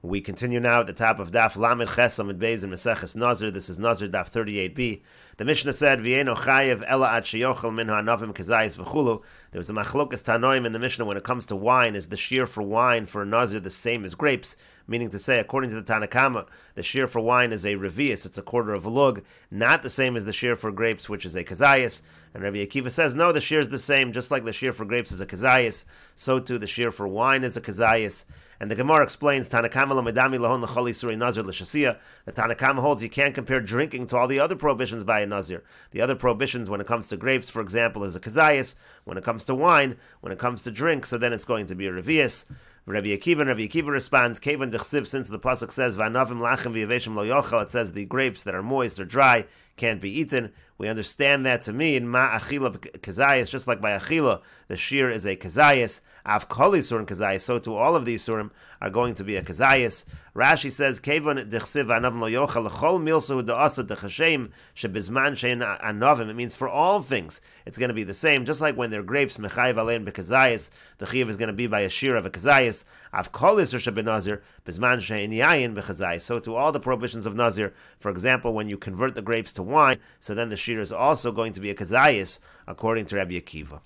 We continue now at the top of Daf Lamed Ches Amud Beis in Meseches Nazir. This is Nazir Daf 38b. The Mishnah said, "V'yeino chayev ela ad sheyochel min ha'anavim kezayis v'chulu." There was a machlokas tanoim in the Mishnah when it comes to wine. Is the shear for wine for a Nazir the same as grapes? Meaning to say, according to the Tanakama, the shear for wine is a revius, it's a quarter of a lug, not the same as the shear for grapes, which is a kezayis. And Rabbi Akiva says, no, the shear is the same, just like the shear for grapes is a kezayis, so too the shear for wine is a kezayis. And the Gemara explains, Tanakama l'medami lahon l'chol isuri nazir l'shasiya. The Tanakama holds you can't compare drinking to all the other prohibitions by a nazir. The other prohibitions, when it comes to grapes, for example, is a kezayis. When it comes to wine, when it comes to drink, so then it's going to be a revius. Rabbi Akiva responds, Kevan dechsiv, since the pasuk says, V'anavim lachem v'yaveshim lo yochel, it says the grapes that are moist or dry can't be eaten. We understand that to mean ma achila kezayis, just like by achila, the shear is a kezayis. Av kol isurim kezayis, so to all of these surim are going to be a kezayis. Rashi says, Kevan dechsiv v'anavim lo yochel l'chol milsu da'asa dechashem shebizman shein anavim. It means for all things, it's going to be the same. Just like when they're grapes, mechayiv alein bekezayis, the chiyav is going to be by a shear of a kezayis. Av kol isur shebenazir bizman shein yayin bekezayis. So to all the prohibitions of nazir, for example, when you convert the grapes to wine, so then the shear is also going to be a kezayis, according to Rabbi Akiva.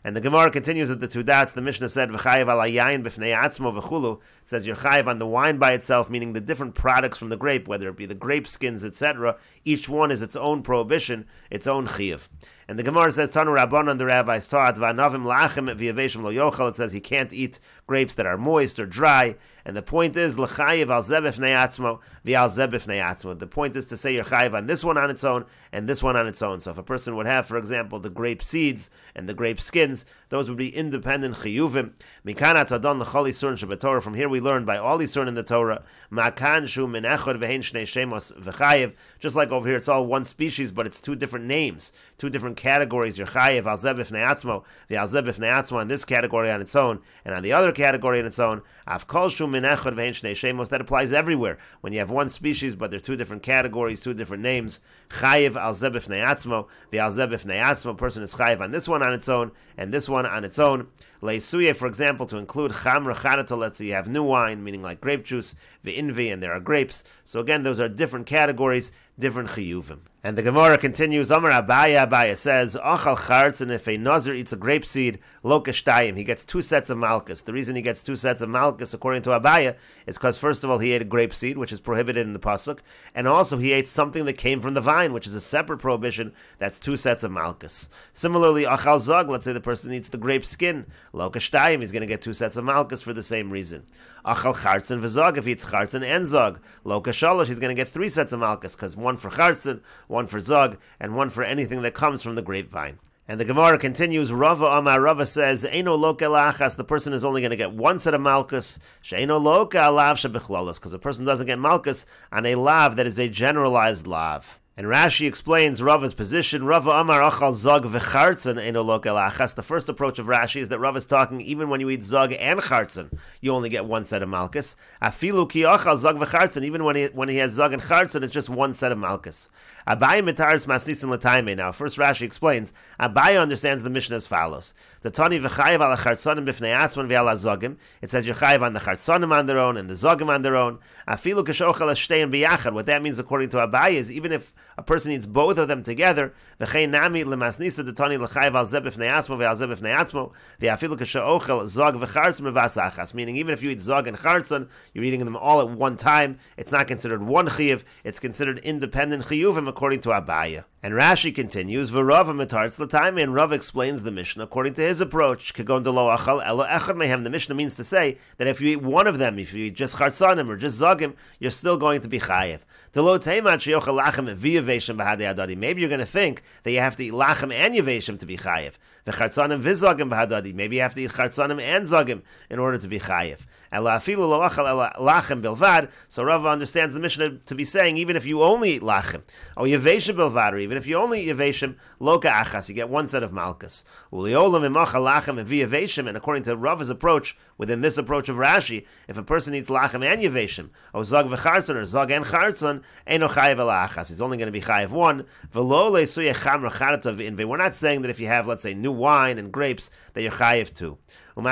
And the Gemara continues at the two dots. The Mishnah said, "V'chayiv al hayayin b'fnei atzmo v'chulu." It says you're chayiv on the wine by itself, meaning the different products from the grape, whether it be the grape skins, etc. Each one is its own prohibition, its own chiyuv. And the Gemara says, "Tanu Rabbanan," the rabbis taught, "V'anavim lachem v'yaveshim lo yochel." It says he can't eat grapes that are moist or dry. And the point is, l'chayiv al zeh b'fnei atzmo v'al zeh b'fnei atzmo. The point is to say you're chayiv on this one on its own and this one on its own. So if a person would have, for example, the grape seeds and the grape skins, those would be independent chiyuvim. Mikanat adon l'chol isurin shebetorah. From here we learn by all isurin in the Torah, makan shu min echad v'hein shnei shemos v'chayiv. Just like over here, it's all one species, but it's two different names, two different categories. You're chayiv al zeh b'fnei atzmo v'al zeh b'fnei atzmo on this category on its own, and on the other category on its own, av kol shu min echad v'hein shnei shemos. That applies everywhere. When you have one species, but they're two different categories, two different names, chayiv al zeh b'fnei atzmo v'al zeh b'fnei atzmo. A person is chayiv on this one on its own and this one on its own. Leisuye, for example, to include chamra chadato, let's say you have new wine, meaning like grape juice, v'invi, and there are grapes. So again, those are different categories, different chiyuvim. And the Gemara continues, Amar Abaya says, Achal chartz, and if a nazir eats a grape seed, lo kashtayim, he gets two sets of malchus. The reason he gets two sets of malchus, according to Abaya, is because first of all, he ate a grape seed, which is prohibited in the pasuk, and also he ate something that came from the vine, which is a separate prohibition. That's two sets of malchus. Similarly, Achal zog, let's say the person eats the grape skin, lo kashtayim, he's going to get two sets of malchus for the same reason. Achal chartzen v'zog, if he eats chartzen and zog, lo kashalosh, he's going to get three sets of malchus, because one for chartzen, one for zog, and one for anything that comes from the grapevine. And the Gemara continues, Rava Amar, Rava says, Eino loka lachas, the person is only going to get one set of malchus, she'eino loka alav shebichlalos, because the person doesn't get malchus on a lav that is a generalized lav. And Rashi explains Rava's position. Rava Amar achal zog v'chartzen eino lo kelachas. The first approach of Rashi is that Rava is talking even when you eat zog and chartzen, you only get one set of malchus. Afilu ki achal zog v'chartzen. Even when he has zog and chartzen, it's just one set of malchus. Abai mitaris masnisin l'taime. Now, first Rashi explains. Abai understands the Mishnah as follows: the tani v'chayiv ala chartzanim b'fnei atzman v'ala zogim. It says you're chayiv on the chartzanim on their own and the zogim on their own. Afilu kashochel ashtein biyachad. What that means, according to Abai, is even if a person eats both of them together, v'chein nami l'masnisa the tani l'chayiv al zeh b'fnei atzmo v'al zeh b'fnei atzmo v'afilu kashochel zog v'chartzon v'vasachas. Meaning, even if you eat zog and chartzon, you're eating them all at one time. It's not considered one chiyuv. It's considered independent chiyuvim, according to Abaya. And Rashi continues, V'Rava mitartz l'taime, and Rav explains the Mishnah according to his approach. Kegon delo achal elo echad mehem. The Mishnah means to say that if you eat one of them, if you eat just chartzanim or just zogim, you're still going to be chayev. Delo teimat sheyochel lachem v'yaveshim b'hadei adadi. Maybe you're going to think that you have to eat lachem and yaveshim to be chayev. V'chartzanim v'zogim b'hadadi. Maybe you have to eat chartzanim and zogim in order to be chayev. Ela afilu lo achal ela lachem bilvad. So Rava understands the Mishnah to be saying even if you only eat lachem, or yaveshim bilvad, or even if you only eat yaveshim, loka achas, you get one set of malchus. Uliolam imachal lachem and v'yaveshim. And according to Rava's approach, within this approach of Rashi, if a person eats lachem and yaveshim, or zog v'chartzon, or zog and chartzon, eino chayev ela achas. He's only going to be chayev one. V'lo le'suye chamra chadata v'inve. We're not saying that if you have, let's say, new wine and grapes, that you're chayev too. And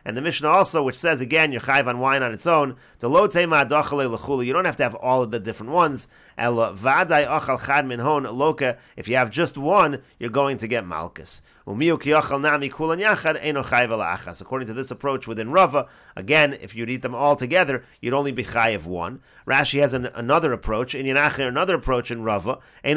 And the Mishnah also, which says again, you're chayiv on wine on its own. You don't have to have all of the different ones. If you have just one, you're going to get malchus. According to this approach within Rava, again, if you'd eat them all together, you'd only be chayiv one. Rashi has another approach. In Yenacher, another approach in Rava. It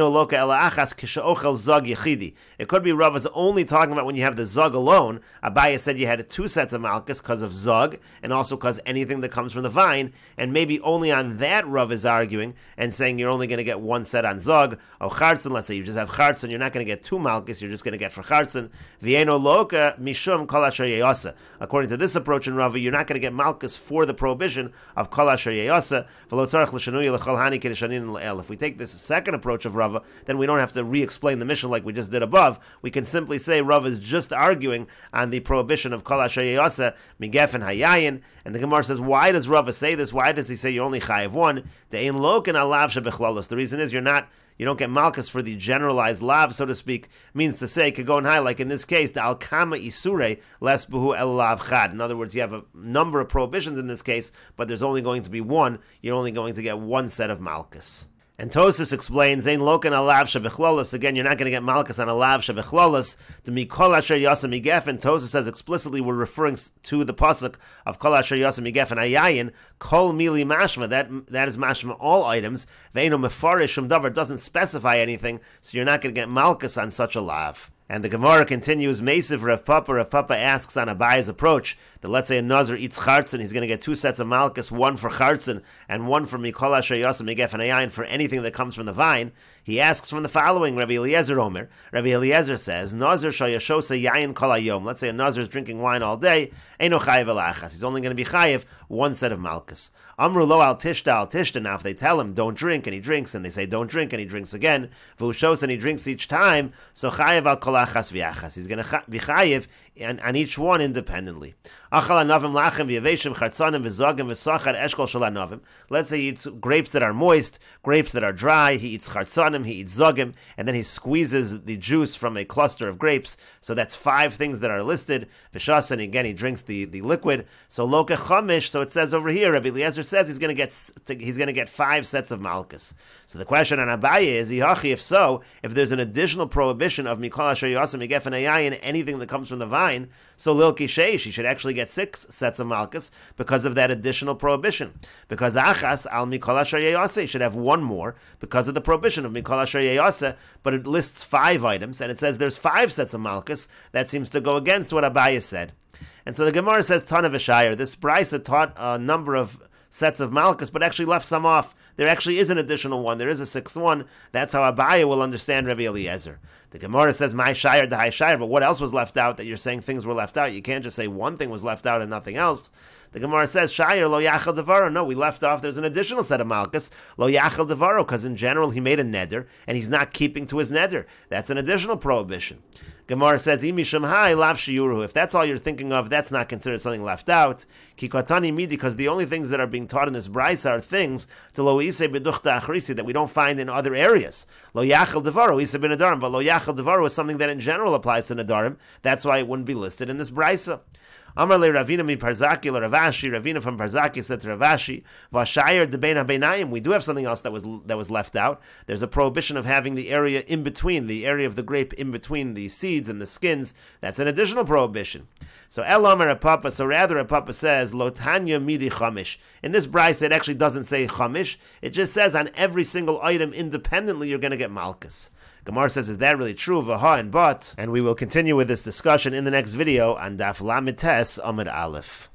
could be Rava's only talking about when you have the zug alone. Abaye said you had 2 sets of malchus because of zug, and also because anything that comes from the vine, and maybe only on that Rav is arguing and saying you're only going to get 1 set on zug. Or chartzen, let's say you just have chartzen, you're not going to get 2 malchus, you're just going to get for chartzen. V'eno loka mishum kol asher yeyasa. According to this approach in Rava, you're not going to get malchus for the prohibition of kol asher yeyasa. If we take this second approach of Rava, then we don't have to re-explain the Mishnah like we just did above. We can simply say Rava is just arguing on the prohibition of kol asher yeyasa migefen hayayin. And the Gemara says, why does Rava say this? Why does he say you're only chayiv one? The reason is you don't get malchus for the generalized lav, so to speak, means to say, kagon hai, like in this case, the alkama isure les buhu el lav chad. In other words, you have a number of prohibitions in this case, but there's only going to be one. You're only going to get 1 set of malchus. And Tosas explains, Zain lokan alav shebechlolos. Again, you're not going to get malchus on alav shebechlolos. The mikol asher yasa migef. And Tosas says explicitly we're referring to the pasuk of kol asher yasa migef and ayayin. Kol mili mashma. That is mashma all items. Veino mefarish shum davar, doesn't specify anything, so you're not going to get malchus on such a lav. And the Gemara continues, Mesiv Rav Papa. Rav Papa asks on Abaye's approach that let's say a Nazir eats chartzen, he's going to get 2 sets of malchus, 1 for chartzen and 1 for mikol asher yasa migef and ayayin for anything that comes from the vine. He asks from the following, Rabbi Eliezer Omer. Rabbi Eliezer says, Nazir shal yashosa yayin kol hayom. Let's say a Nazir is drinking wine all day, eino chayiv el achas. He's only going to be chayiv 1 set of malchus. Amru lo al tishta. Now if they tell him don't drink and he drinks, and they say don't drink and he drinks again, v'ushos and he drinks each time, so chayiv al kol achas v'achas. He's going to be chayiv on each one independently. Let's say he eats grapes that are moist, grapes that are dry, he eats chartzanim, he eats zogim, and then he squeezes the juice from a cluster of grapes. So that's 5 things that are listed. V'shas, and again he drinks the liquid. So loka chamish, so it says over here, Rabbi Eliezer says he's going to get 5 sets of malchus. So the question on Abaye is, if so, if there's an additional prohibition of mikol asher yasa migef and ayayin, anything that comes from the vine, so lil kishesh, he should actually get 6 sets of malchus because of that additional prohibition. Because achas al mikol asher yeyasa, he should have 1 more because of the prohibition of mikol asher yeyasa, but it lists 5 items and it says there's 5 sets of malchus. That seems to go against what Abaye said. And so the Gemara says, Tana v'shayir, this brisa taught a number of sets of malchus, but actually left some off. There actually is an additional one. There is a 6th one. That's how Abaye will understand Rabbi Eliezer. The Gemara says, my shayir, the high shayir, but what else was left out that you're saying things were left out? You can't just say one thing was left out and nothing else. The Gemara says, shayir lo yachal devaro. No, we left off, there's an additional set of malchus, lo yachal devaro, because in general he made a neder, and he's not keeping to his neder. That's an additional prohibition. Gemara says, if that's all you're thinking of, that's not considered something left out. Kikotani midi, because the only things that are being taught in this brisa are things to lo ise beduchta achrisi that we don't find in other areas. Lo yachal devaro ise ben nadarim, but lo yachal devaro is something that in general applies to nadarim. That's why it wouldn't be listed in this brisa. Amar le Ravina mi Parzaki le Ravashi. Ravina from Parzaki said to Ravashi, "V'ashayir debein habenayim." We do have something else that was left out. There's a prohibition of having the area in between, the area of the grape in between the seeds and the skins. That's an additional prohibition. So Elamar Papa. So rather, Papa says Lotanya midi chamish. In this brisa, it actually doesn't say chamish. It just says on every single item independently you're going to get malchus. Gemara says, is that really true? Vaha and but. And we will continue with this discussion in the next video on Daf Lamed Tes Amud Aleph.